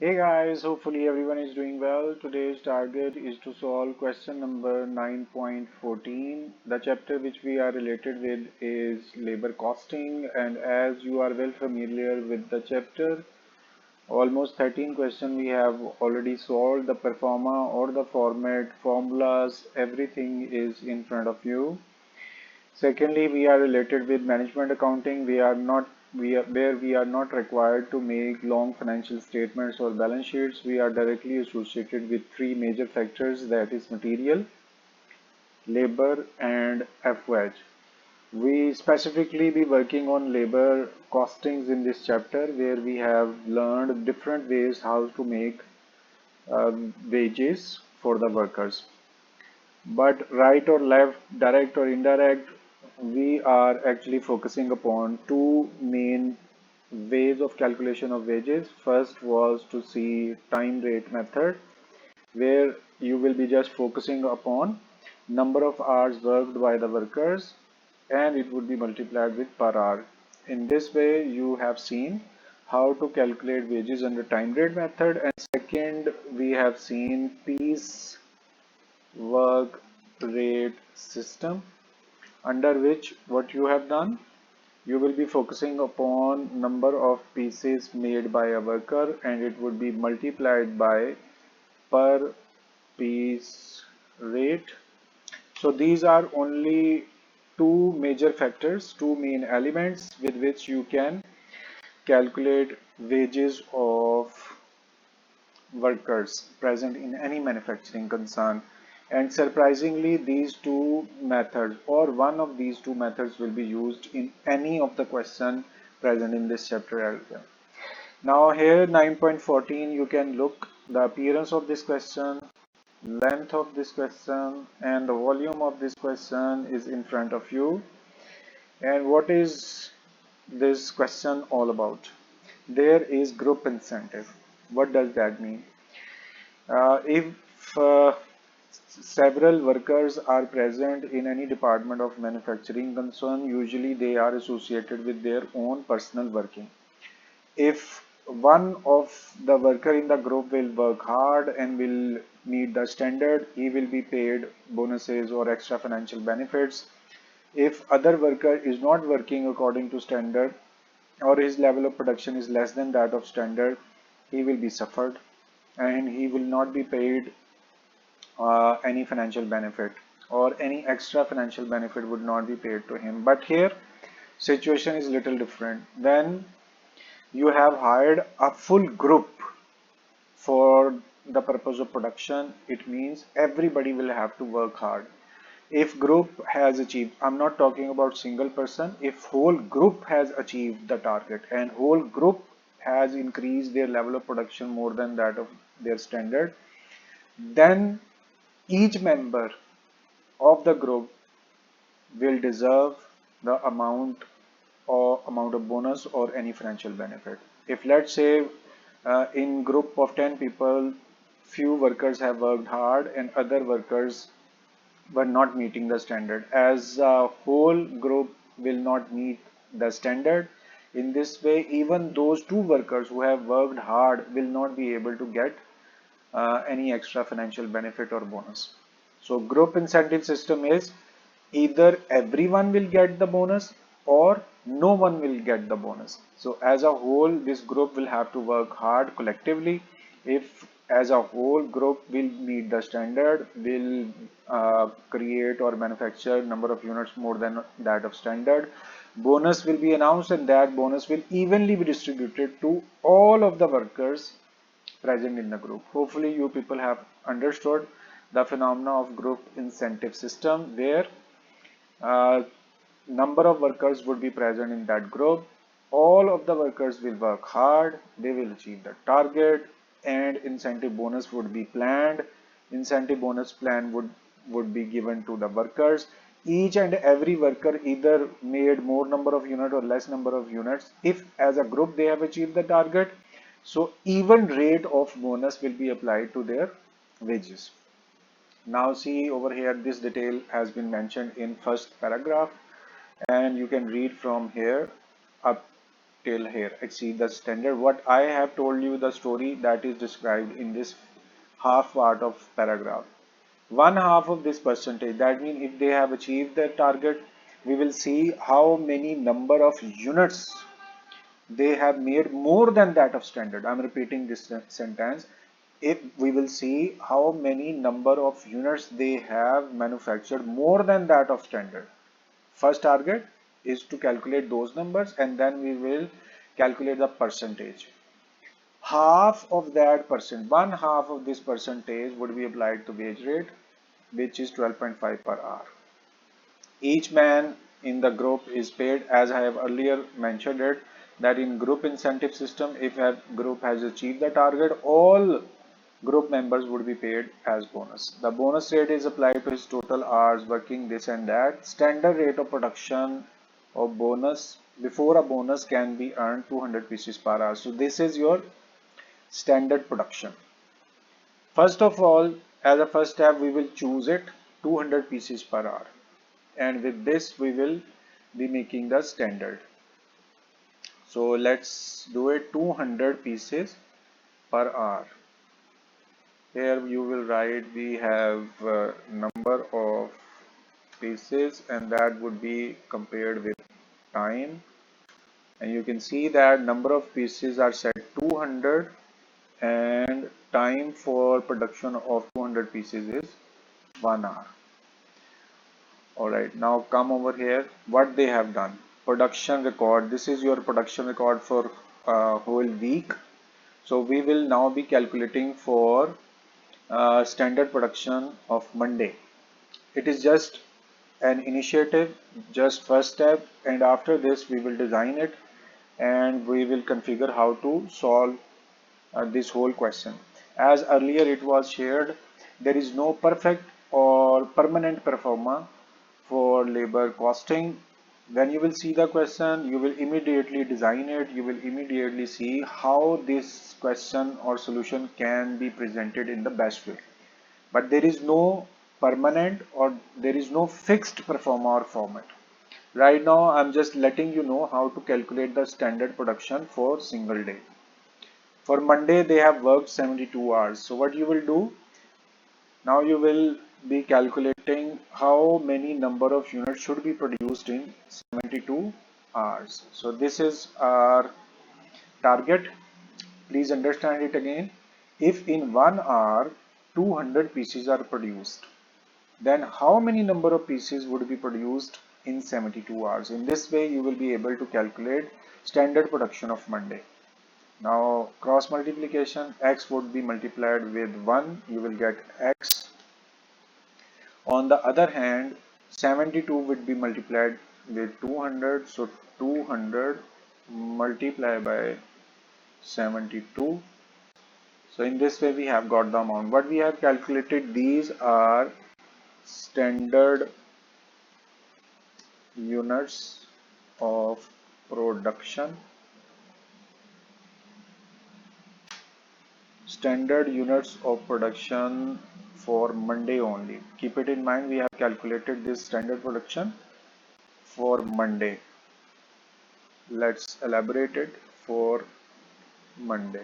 Hey guys, hopefully everyone is doing well. Today's target is to solve question number 9.14. The chapter which we are related with is labor costing, and as you are well familiar with the chapter, almost 13 questions we have already solved. The performa or the format, formulas, everything is in front of you. Secondly, we are related with management accounting. We are not required to make long financial statements or balance sheets. We are directly associated with three major factors, that is material, labor, and FWAG. We specifically be working on labor costings in this chapter, where we have learned different ways how to make wages for the workers. But right or left, direct or indirect, we are actually focusing upon two main ways of calculation of wages. First was to see time rate method, where you will be just focusing upon number of hours worked by the workers, and it would be multiplied with per hour. In this way, you have seen how to calculate wages under time rate method. And second, we have seen piece work rate system, under which what you have done, you will be focusing upon number of pieces made by a worker, and it would be multiplied by per piece rate. So these are only two major factors, two main elements with which you can calculate wages of workers present in any manufacturing concern. And surprisingly, these two methods or one of these two methods will be used in any of the question present in this chapter as well. Now here 9.14, you can look the appearance of this question, length of this question, and the volume of this question is in front of you. And what is this question all about? There is group incentive. What does that mean? If several workers are present in any department of manufacturing concern, usually they are associated with their own personal working. If one of the worker in the group will work hard and will meet the standard, he will be paid bonuses or extra financial benefits. If other worker is not working according to standard, or his level of production is less than that of standard, he will be suffered and he will not be paid any financial benefit, or any extra financial benefit would not be paid to him. But here situation is little different. When you have hired a full group for the purpose of production, it means everybody will have to work hard. If group has achieved, I'm not talking about single person, if whole group has achieved the target and whole group has increased their level of production more than that of their standard, then each member of the group will deserve the amount of bonus or any financial benefit. If let's say in group of 10 people, few workers have worked hard and other workers were not meeting the standard, as a whole group will not meet the standard. In this way, even those two workers who have worked hard will not be able to get any extra financial benefit or bonus. So group incentive system is either everyone will get the bonus or no one will get the bonus. So as a whole, this group will have to work hard collectively. If as a whole group will meet the standard, will create or manufacture number of units more than that of standard, bonus will be announced, and that bonus will evenly be distributed to all of the workers present in the group. Hopefully you people have understood the phenomena of group incentive system, where uh, number of workers would be present in that group. All of the workers will work hard, they will achieve the target, and incentive bonus would be planned. Incentive bonus plan would be given to the workers. Each and every worker either made more number of units or less number of units. If as a group they have achieved the target, so even rate of bonus will be applied to their wages. Now see over here, this detail has been mentioned in first paragraph, and you can read from here up. till here exceed the standard. What I have told you, the story that is described in this half part of paragraph. One half of this percentage, that means if they have achieved their target, we will see how many number of units they have made more than that of standard. I'm repeating this sentence. If we will see how many number of units they have manufactured more than that of standard. First target is to calculate those numbers, and then we will calculate the percentage. Half of that percent, one half of this percentage would be applied to wage rate, which is 12.5 per hour. Each man in the group is paid, as I have earlier mentioned it, that in group incentive system, if a group has achieved the target, all group members would be paid as bonus. The bonus rate is applied to his total hours working, this and that. Standard rate of production of bonus before a bonus can be earned 200 pieces per hour. So this is your standard production. First of all, as a first step, we will choose it 200 pieces per hour, and with this we will be making the standard. So let's do it 200 pieces per hour. Here you will write we have number of pieces, and that would be compared with time, and you can see that number of pieces are set 200 and time for production of 200 pieces is 1 hour. Alright, now come over here. What they have done, production record. This is your production record for whole week. So we will now be calculating for standard production of Monday. It is just an initiative, just first step, and after this we will design it and we will configure how to solve this whole question. As earlier it was shared, there is no perfect or permanent performer for labor costing. When you will see the question, you will immediately design it. You will immediately see how this question or solution can be presented in the best way. But there is no permanent or there is no fixed performer or format. Right now, I'm just letting you know how to calculate the standard production for single day. For Monday, they have worked 72 hours. So what you will do, now you will be calculating how many number of units should be produced in 72 hours. So this is our target. Please understand it again. If in 1 hour 200 pieces are produced, then how many number of pieces would be produced in 72 hours? In this way, you will be able to calculate standard production of Monday. Now cross multiplication, x would be multiplied with 1, you will get x. On the other hand, 72 would be multiplied with 200, so 200 multiplied by 72. So in this way we have got the amount. What we have calculated, these are standard units of production. Standard units of production for Monday only. Keep it in mind, we have calculated this standard production for Monday. Let's elaborate it for Monday.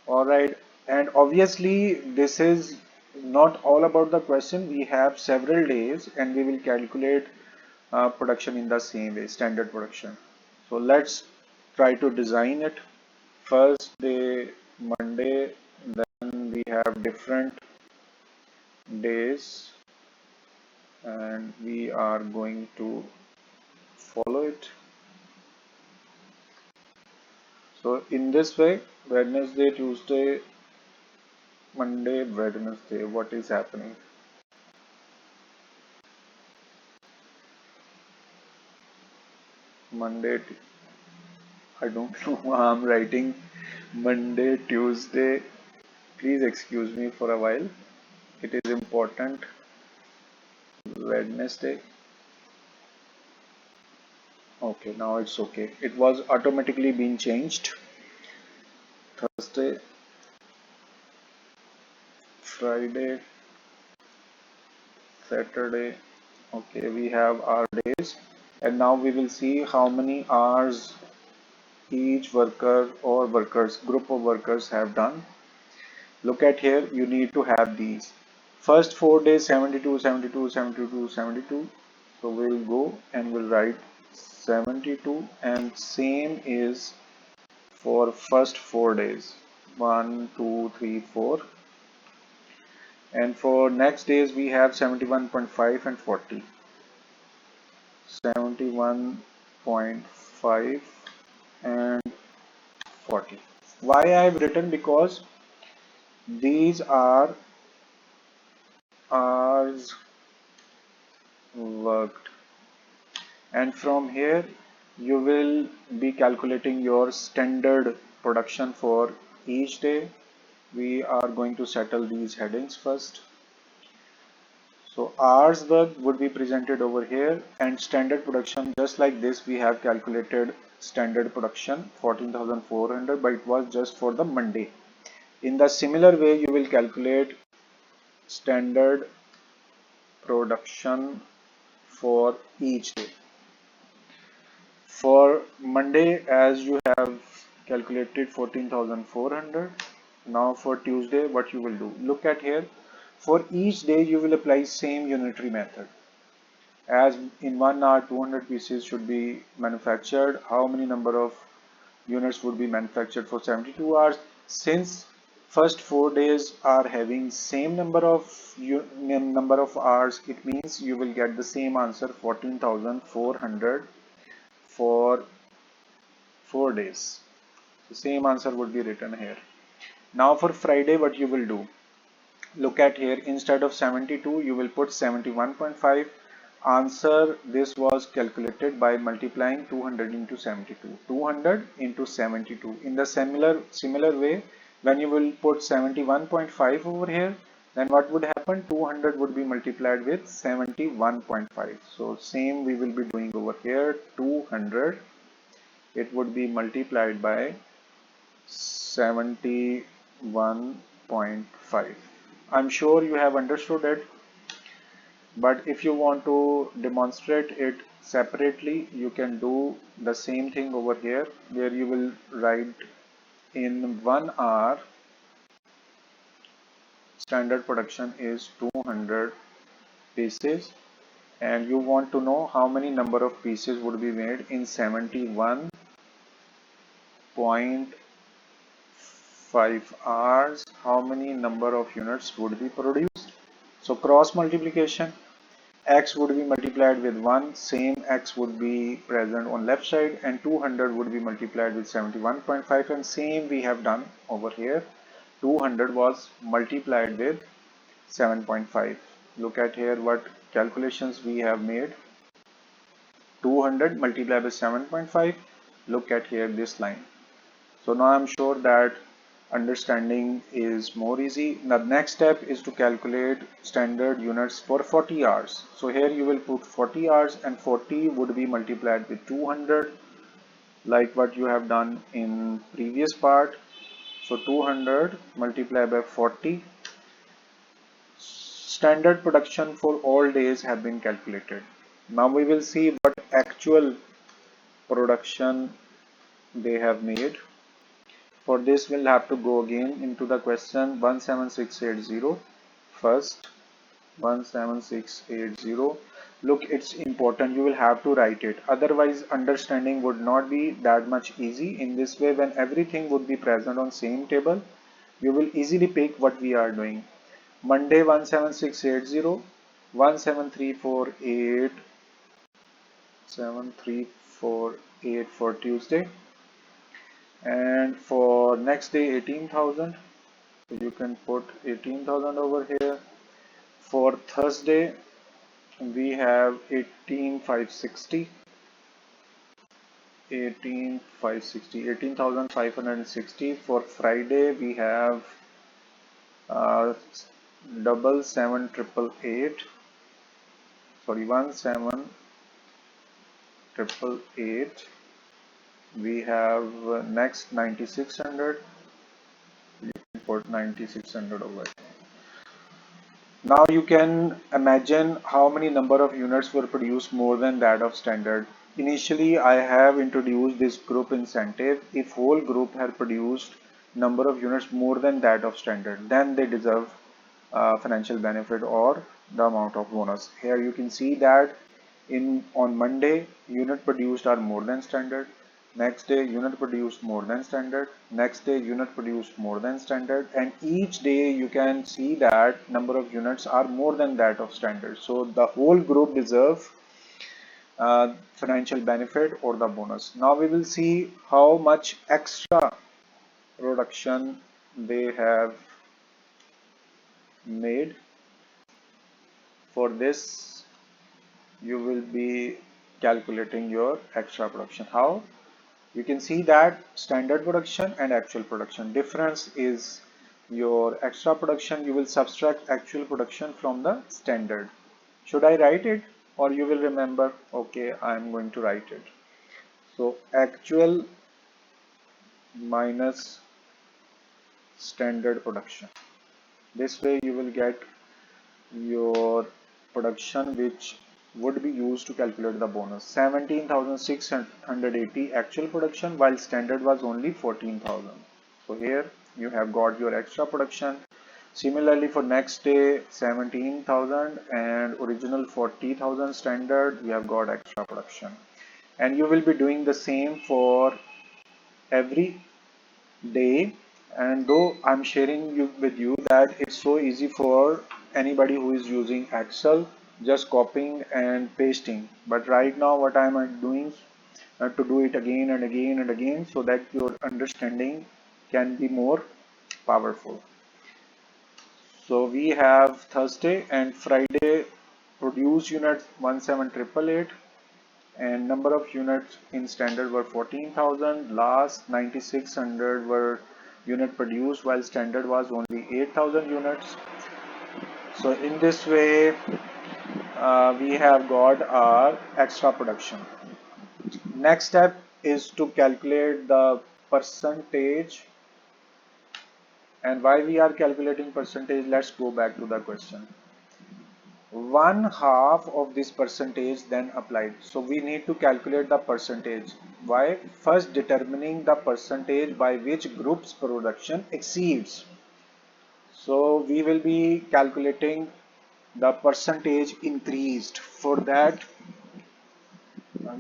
Alright, and obviously this is not all about the question. We have several days and we will calculate production in the same way, standard production. So let's try to design it. First day Monday, then we have different days and we are going to follow it. So in this way, Wednesday, Tuesday, Monday, Wednesday, what is happening? Monday, I don't know, I'm writing Monday, Tuesday. Please excuse me for a while. It is important. Wednesday. Okay, now it's okay. It was automatically being changed. Thursday, Friday, Saturday. Okay, we have our days And now we will see how many hours each worker or workers group of workers have done. Look at here, you need to have these first 4 days 72, 72, 72, 72. So we'll go and we'll write 72, and same is for first 4 days 1, 2, 3, 4, and for next days we have 71.5 and 40. 71.5 and 40. Why I have written? Because these are hours worked, and from here you will be calculating your standard production for each day. We are going to settle these headings first. So hours worked would be presented over here, and standard production, just like this we have calculated standard production 14,400, but it was just for the Monday. In the similar way you will calculate standard production for each day. For Monday, as you have calculated 14,400, now for Tuesday what you will do? Look at here. For each day you will apply same unitary method. As in 1 hour 200 pieces should be manufactured, how many number of units would be manufactured for 72 hours? Since first 4 days are having same number of hours, it means you will get the same answer 14,400 for 4 days. The same answer would be written here. Now for Friday, what you will do? Look at here, instead of 72 you will put 71.5. Answer, this was calculated by multiplying 200 into 72. 200 into 72. In the similar way, when you will put 71.5 over here, then what would happen? 200 would be multiplied with 71.5. So same we will be doing over here. 200, it would be multiplied by 71.5. I'm sure you have understood it, but if you want to demonstrate it separately, you can do the same thing over here, where you will write in 1 hour standard production is 200 pieces, and you want to know how many number of pieces would be made in 71.5 hours, how many number of units would be produced. So cross multiplication, x would be multiplied with 1, same x would be present on left side, and 200 would be multiplied with 71.5, and same we have done over here. 200 was multiplied with 7.5. Look at here what calculations we have made. 200 multiplied by 7.5. Look at here this line. So now I'm sure that understanding is more easy. The next step is to calculate standard units for 40 hours. So here you will put 40 hours, and 40 would be multiplied with 200, like what you have done in previous part. So 200 multiplied by 40. Standard production for all days have been calculated. Now we will see what actual production they have made. For this we'll have to go again into the question 17680. First 17680. Look, it's important, you will have to write it, otherwise understanding would not be that much easy. In this way, when everything would be present on same table, you will easily pick what we are doing. Monday 17680, 17348, 7348 for Tuesday, and for next day 18,000. So you can put 18,000 over here. For Thursday we have 18,560, 18,560. For Friday we have double 7,888, sorry 17,888. We have next 9,600. You can put 9,600 over here. Now you can imagine how many number of units were produced more than that of standard. Initially, I have introduced this group incentive. If whole group had produced number of units more than that of standard, then they deserve financial benefit or the amount of bonus. Here you can see that on Monday, unit produced are more than standard. Next day, unit produced more than standard. Next day, unit produced more than standard. And each day you can see that number of units are more than that of standard. So the whole group deserve financial benefit or the bonus. Now we will see how much extra production they have made. For this, you will be calculating your extra production. How? You can see that standard production and actual production difference is your extra production. You will subtract actual production from the standard. Should I write it or you will remember? Okay, I am going to write it. So actual minus standard production. This way you will get your production which would be used to calculate the bonus. 17,680 actual production while standard was only 14,000. So here you have got your extra production. Similarly for next day 17,000 and original 40,000 standard, you have got extra production. And you will be doing the same for every day. And though I'm sharing with you that it's so easy for anybody who is using Excel, just copying and pasting, but right now what I'm doing to do it again and again and again so that your understanding can be more powerful. So we have Thursday and Friday produce units 17888 and number of units in standard were 14,000. Last 9,600 were unit produced while standard was only 8,000 units. So in this way we have got our extra production. Next step is to calculate the percentage. And why we are calculating percentage? Let's go back to the question. 1/2 of this percentage then applied. So we need to calculate the percentage. Why? First determining the percentage by which group's production exceeds. So we will be calculating the percentage increased. For that,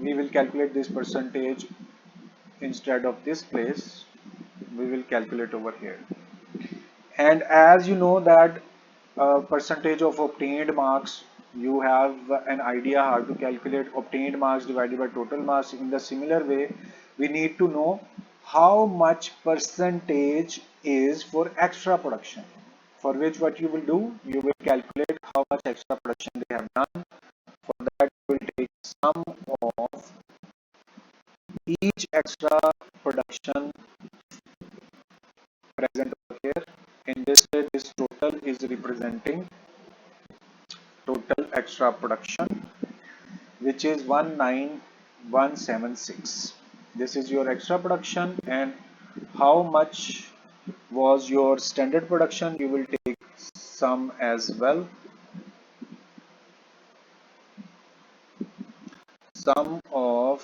we will calculate this percentage instead of this place. We will calculate over here. And as you know that percentage of obtained marks, you have an idea how to calculate obtained marks divided by total marks. In the similar way, we need to know how much percentage is for extra production, for which what you will do, you will calculate how much extra production they have done. For that you will take sum of each extra production present over here. In this way, this total is representing total extra production, which is 19176. This is your extra production. And how much was your standard production? You will take sum as well. Sum of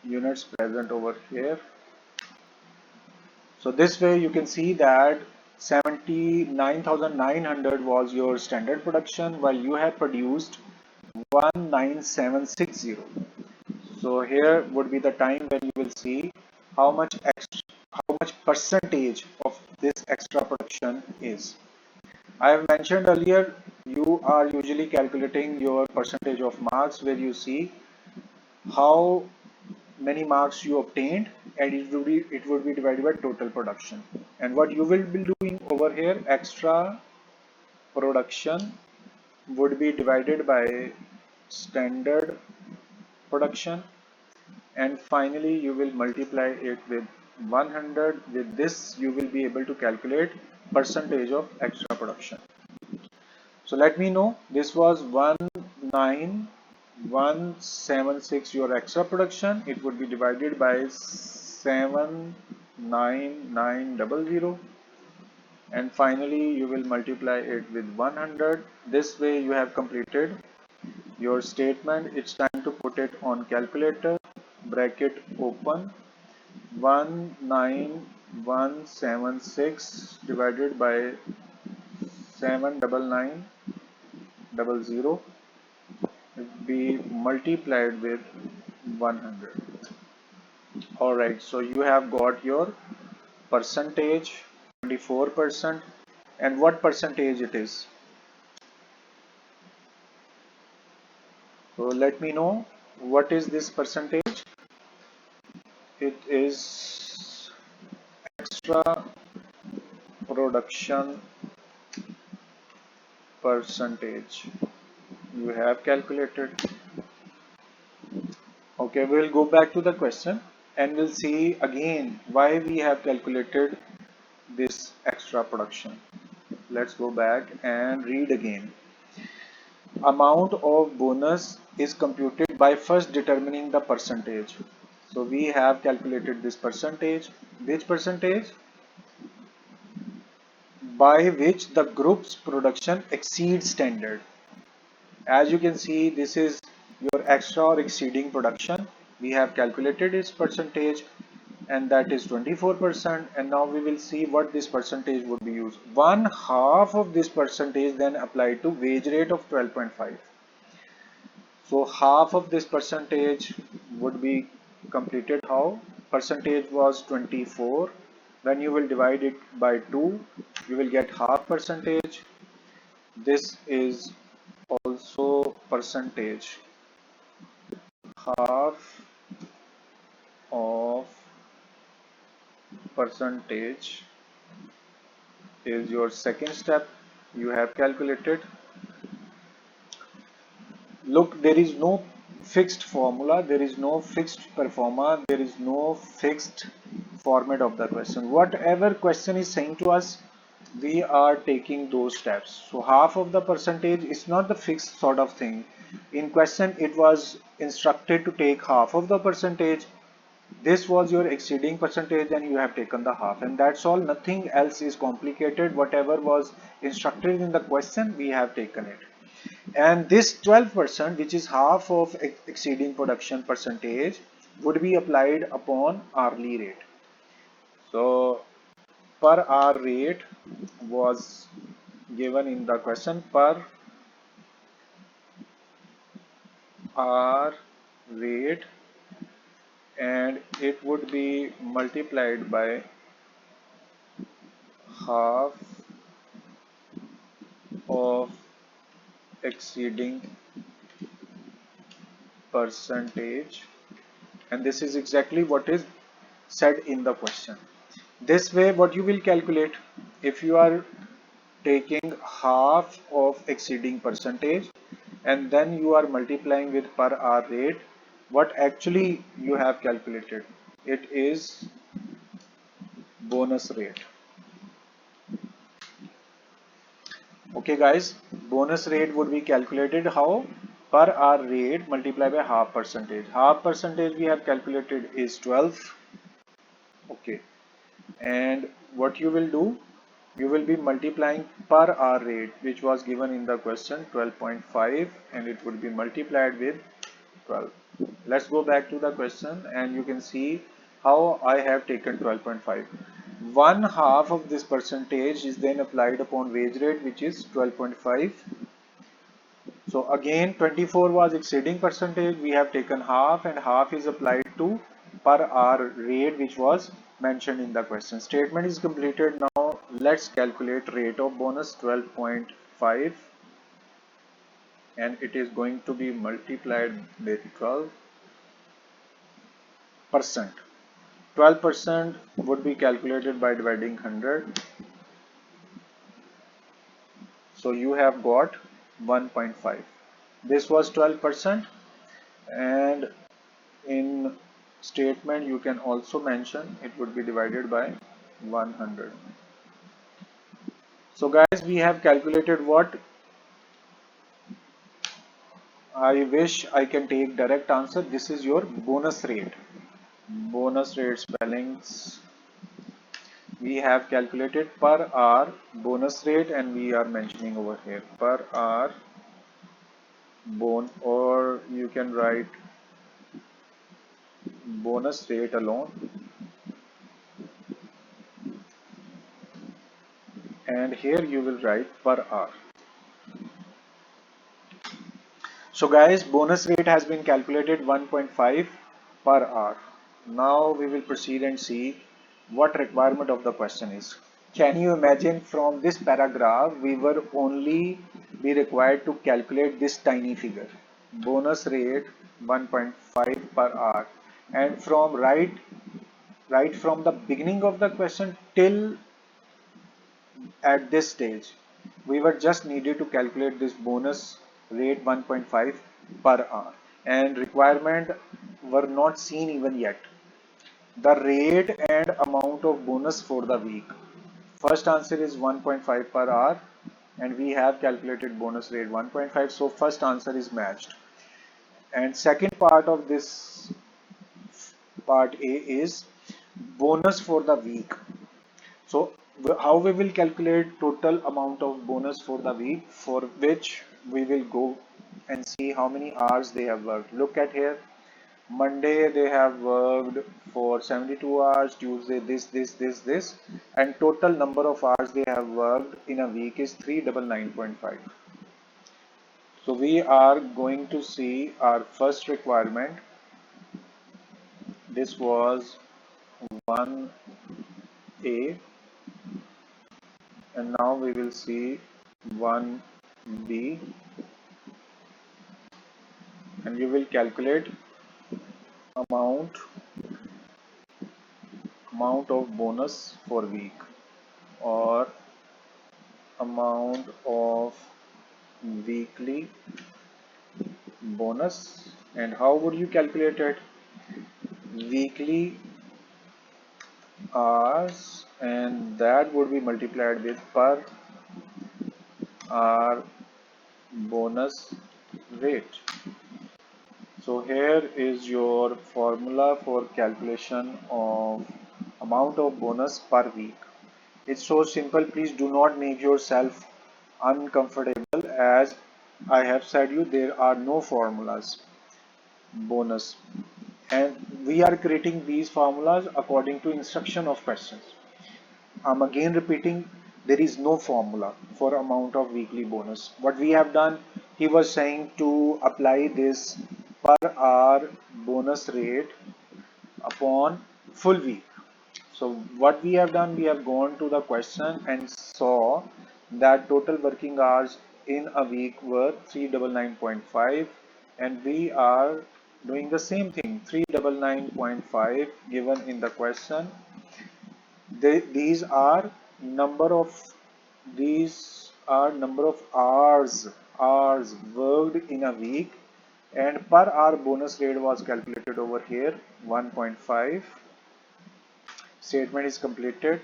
units present over here. So this way you can see that 79,900 was your standard production while you have produced 19760. So here would be the time when you will see how much percentage of this extra production is. I have mentioned earlier, you are usually calculating your percentage of marks where you see how many marks you obtained and it would be divided by total production. And what you will be doing over here, extra production would be divided by standard production, and finally you will multiply it with 100. With this you will be able to calculate percentage of extra production. So let me know, this was 19176 your extra production. It would be divided by 79900. and finally you will multiply it with 100. This way you have completed your statement. It's time to put it on calculator. Bracket open. 19176 divided by 79900 be multiplied with 100. Alright, so you have got your percentage 24%, and what percentage it is? So let me know what is this percentage. It is extra production percentage. You have calculated. Okay, we'll go back to the question and we'll see again why we have calculated this extra production. Let's go back and read again. Amount of bonus is computed by first determining the percentage. So we have calculated this percentage. Which percentage? By which the group's production exceeds standard. As you can see, this is your extra or exceeding production. We have calculated its percentage, and that is 24%. And now we will see what this percentage would be used. One half of this percentage then applied to wage rate of 12.5. So half of this percentage would be completed how? Percentage was 24. When you will divide it by 2, you will get half percentage. This is also percentage. Half of percentage is your second step. You have calculated. Look, there is no fixed formula, there is no fixed performer, there is no fixed format of the question. Whatever question is saying to us, we are taking those steps. So half of the percentage is not the fixed sort of thing. In question, it was instructed to take half of the percentage. This was your exceeding percentage and you have taken the half, and that's all. Nothing else is complicated. Whatever was instructed in the question, we have taken it. And this 12%, which is half of exceeding production percentage, would be applied upon hourly rate. So per hour rate was given in the question. Per hour rate, and it would be multiplied by half of exceeding percentage, and this is exactly what is said in the question. This way what you will calculate, if you are taking half of exceeding percentage and then you are multiplying with per hour rate, what actually you have calculated, it is bonus rate. Okay guys, bonus rate would be calculated how? Per hour rate multiplied by half percentage. Half percentage we have calculated is 12. Okay, and what you will do, you will be multiplying per hour rate, which was given in the question, 12.5, and it would be multiplied with 12. Let's go back to the question and you can see how I have taken 12.5. One half of this percentage is then applied upon wage rate, which is 12.5. So again 24 was exceeding percentage, we have taken half, and half is applied to per hour rate, which was mentioned in the question. Statement is completed. Now let's calculate rate of bonus 12.5, and it is going to be multiplied with 12%. 12% would be calculated by dividing 100. So you have got 1.5. This was 12%, and in statement you can also mention it would be divided by 100. So guys, we have calculated what? I wish I can take direct answer. This is your bonus rate. Bonus rate spellings. we have calculated per hour bonus rate, and we are mentioning over here per hour or you can write bonus rate alone, and here you will write per hour. So guys, bonus rate has been calculated 1.5 per hour. Now we will proceed and see what requirement of the question is. Can you imagine from this paragraph we were only be required to calculate this tiny figure, bonus rate 1.5 per hour, and from right from the beginning of the question till at this stage we were just needed to calculate this bonus rate 1.5 per hour, and requirement were not seen even yet. The rate and amount of bonus for the week. First answer is 1.5 per hour, and we have calculated bonus rate 1.5, so first answer is matched. And second part of this part A is bonus for the week. So how we will calculate total amount of bonus for the week, for which we will go and see how many hours they have worked. Look at here. Monday they have worked for 72 hours, Tuesday this, and total number of hours they have worked in a week is 399.5. So we are going to see our first requirement. This was 1A, and now we will see 1B, and you will calculate amount of bonus for week, or amount of weekly bonus. And how would you calculate it? Weekly hours, and that would be multiplied with per hour bonus rate. So here is your formula for calculation of amount of bonus per week. It's so simple. Please do not make yourself uncomfortable. As I have said you, there are no formulas bonus, and we are creating these formulas according to instruction of questions. I'm again repeating, there is no formula for amount of weekly bonus. What we have done, he was saying to apply this per hour bonus rate upon full week. So what we have done, we have gone to the question and saw that total working hours in a week were 399.5, and we are doing the same thing, 399.5 given in the question. These are number of hours worked in a week, and per hour bonus rate was calculated over here 1.5. Statement is completed.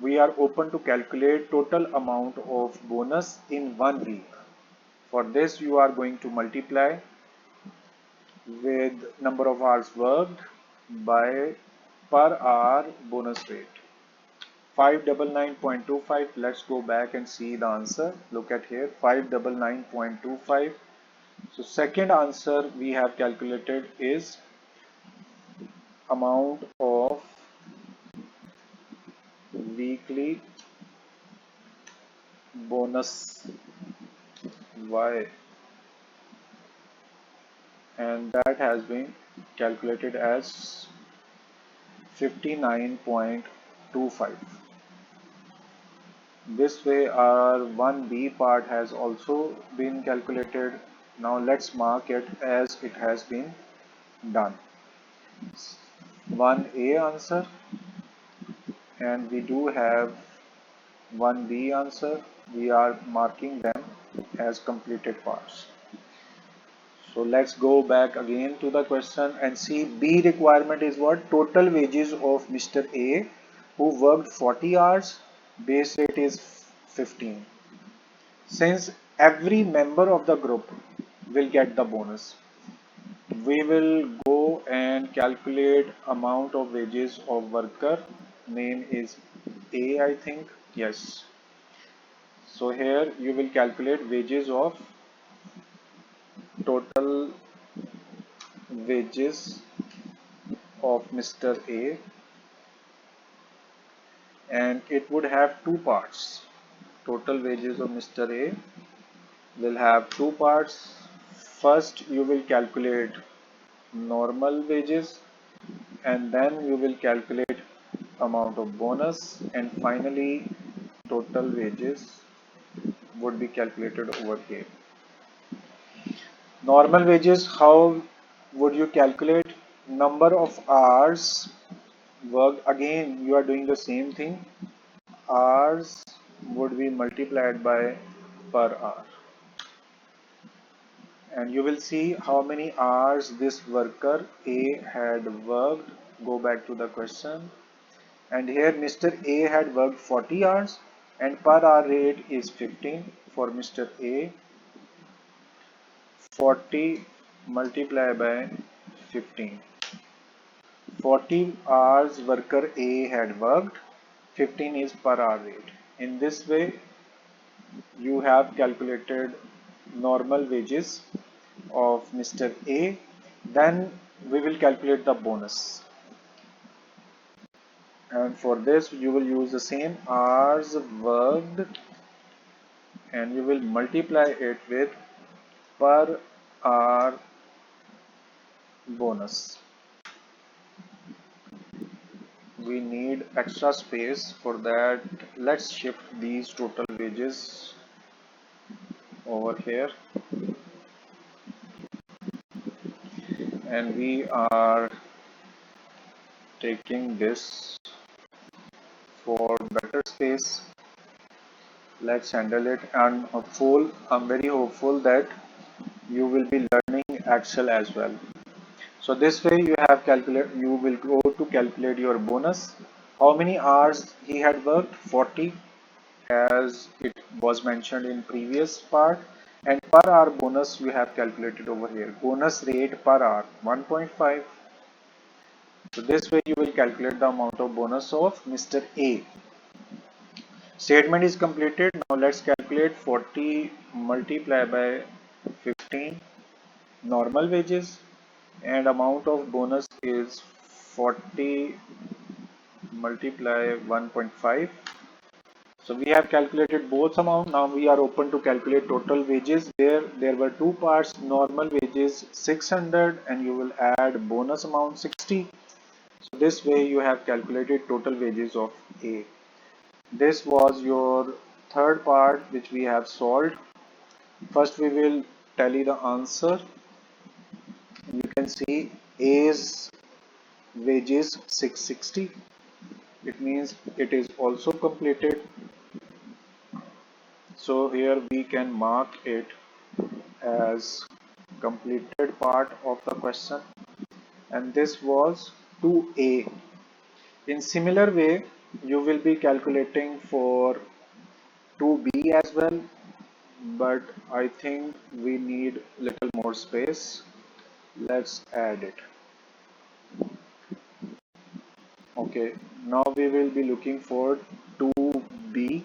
We are open to calculate total amount of bonus in 1 week. For this you are going to multiply with number of hours worked by per hour bonus rate. 599.25. Let's go back and see the answer. Look at here, 599.25. So second answer we have calculated is amount of weekly bonus Y, and that has been calculated as 59.25. This way our 1B part has also been calculated. Now let's mark it as it has been done. 1A answer, and we do have 1B answer. We are marking them as completed parts. So let's go back again to the question and see. B requirement is what? Total wages of Mr. A, who worked 40 hours, base rate is 15. Since every member of the group will get the bonus, we will go and calculate amount of wages of worker name is A, I think. Yes. So here you will calculate wages of total wages of Mr. A, and it would have two parts. Total wages of Mr. A will have two parts. First you will calculate normal wages, and then you will calculate amount of bonus, and finally total wages would be calculated over here. Normal wages, how would you calculate? Number of hours worked. Again you are doing the same thing. Hours would be multiplied by per hour, and you will see how many hours this worker A had worked. Go back to the question, and here Mr. A had worked 40 hours and per hour rate is 15 for Mr. A. 40 multiplied by 15. 40 hours worker A had worked, 15 is per hour rate. In this way you have calculated normal wages of Mr. A. Then we will calculate the bonus, and for this you will use the same hours worked, and you will multiply it with per hour bonus. We need extra space for that. Let's shift these total wages over here, and we are taking this for better space. Let's handle it, and I'm very hopeful that you will be learning Excel as well. So this way you will go to calculate your bonus. How many hours he had worked? 40, as it was mentioned in previous part, and per hour bonus you have calculated over here. Bonus rate per hour 1.5. So this way you will calculate the amount of bonus of Mr. A. Statement is completed. Now let's calculate 40 multiplied by 15 normal wages, and amount of bonus is 40 multiply 1.5. So we have calculated both amount. Now we are open to calculate total wages. There were two parts, normal wages 600 and you will add bonus amount 60. So this way you have calculated total wages of A. This was your third part which we have solved. First we will tally the answer. You can see A's wages 660. It means it is also completed. So here we can mark it as completed part of the question, and this was 2A. In similar way you will be calculating for 2B as well, but I think we need little more space. Let's add it. Okay, now we will be looking for 2B,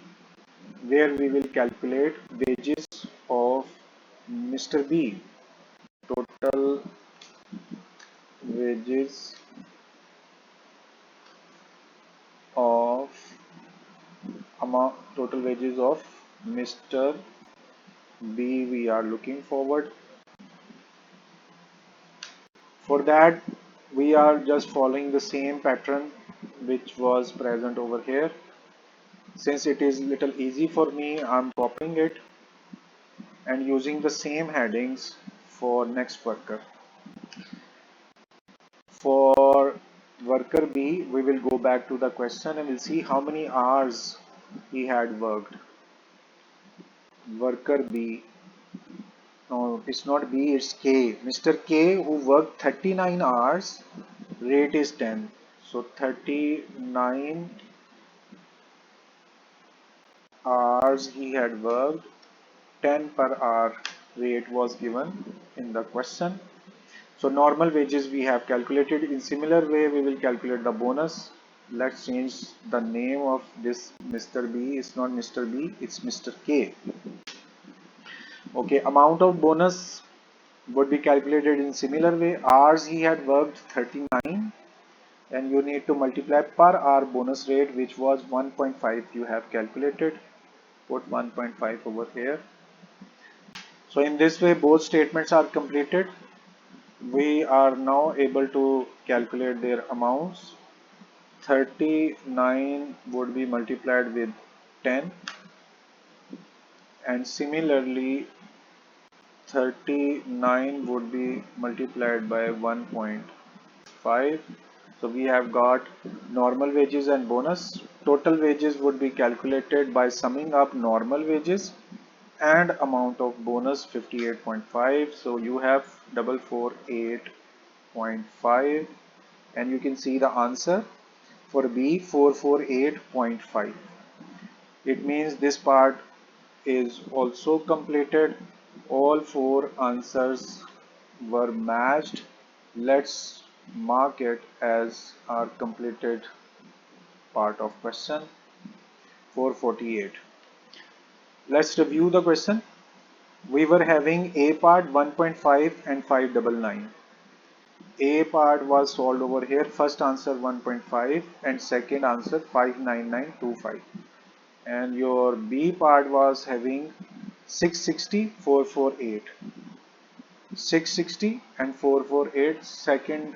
where we will calculate wages of Mr. B. Total wages of total wages of Mr. B we are looking forward. For that we are just following the same pattern which was present over here. Since it is little easy for me, I'm copying it and using the same headings for next worker. For worker B, we will go back to the question and we'll see how many hours he had worked. Worker B, no, it's not B, it's K. Mr. K, who worked 39 hours, rate is 10. So 39 hours he had worked, 10 per hour rate was given in the question. So normal wages we have calculated. In similar way we will calculate the bonus. Let's change the name of this Mr. B. It's not Mr. B, it's Mr. K. Okay, amount of bonus would be calculated in similar way. Hours he had worked 39, and you need to multiply per hour bonus rate, which was 1.5. You have calculated. Put 1.5 over here. So in this way both statements are completed. We are now able to calculate their amounts. 39 would be multiplied with 10, and similarly 39 would be multiplied by 1.5. So we have got normal wages and bonus. Total wages would be calculated by summing up normal wages and amount of bonus 58.5. So you have 448.5, and you can see the answer for B 448.5. It means this part is also completed. All four answers were matched. Let's mark it as our completed part of question 448. Let's review the question. We were having A part 1.5 and 599. A part was solved over here. First answer 1.5 and second answer 59925. And your B part was having 660, 448. 660 and 448. Second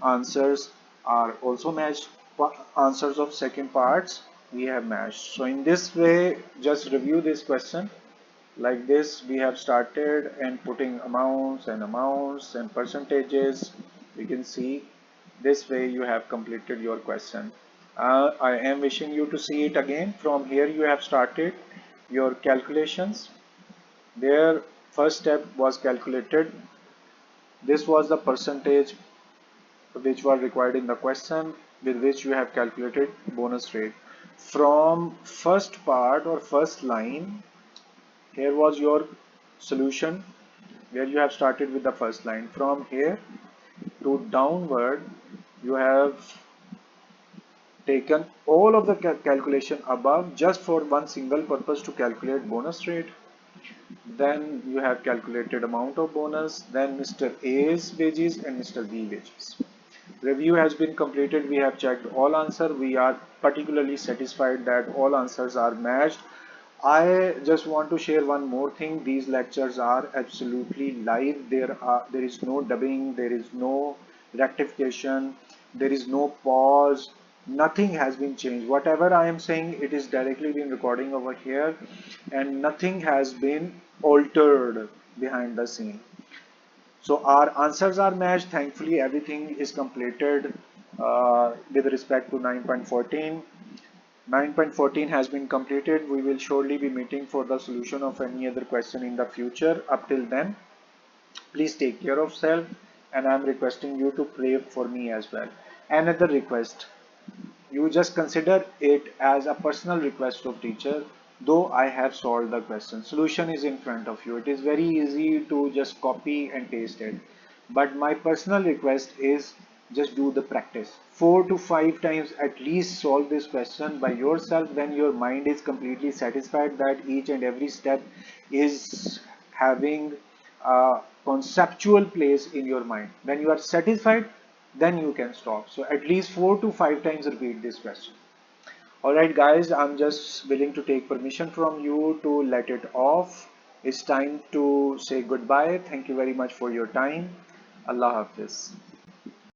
answers are also matched. Answers of second parts we have matched. So in this way, just review this question. Like this, we have started and putting amounts and percentages. We can see this way you have completed your question. I am wishing you to see it again. From here you have started your calculations. Their first step was calculated. This was the percentage which was required in the question, with which you have calculated bonus rate. From first part or first line, here was your solution where you have started with the first line. From here to downward, you have taken all of the calculation above just for one single purpose, to calculate bonus rate. Then you have calculated amount of bonus, then Mr. A's wages and Mr. B wages. Review has been completed. We have checked all answers. We are particularly satisfied that all answers are matched. I just want to share one more thing. These lectures are absolutely live. There is no dubbing, there is no rectification, there is no pause. Nothing has been changed. Whatever I am saying, it is directly been recording over here, and nothing has been altered behind the scene. So our answers are matched. Thankfully, everything is completed with respect to 9.14. 9.14 has been completed. We will surely be meeting for the solution of any other question in the future. Up till then, please take care of self, and I am requesting you to pray for me as well. Another request, you just consider it as a personal request of teacher. Though I have solved the question, solution is in front of you, it is very easy to just copy and paste it, but my personal request is just do the practice 4 to 5 times, at least solve this question by yourself. Then your mind is completely satisfied that each and every step is having a conceptual place in your mind. When you are satisfied, then you can stop. So at least 4 to 5 times repeat this question. Alright guys, I'm just willing to take permission from you to let it off. It's time to say goodbye. Thank you very much for your time. Allah Hafiz.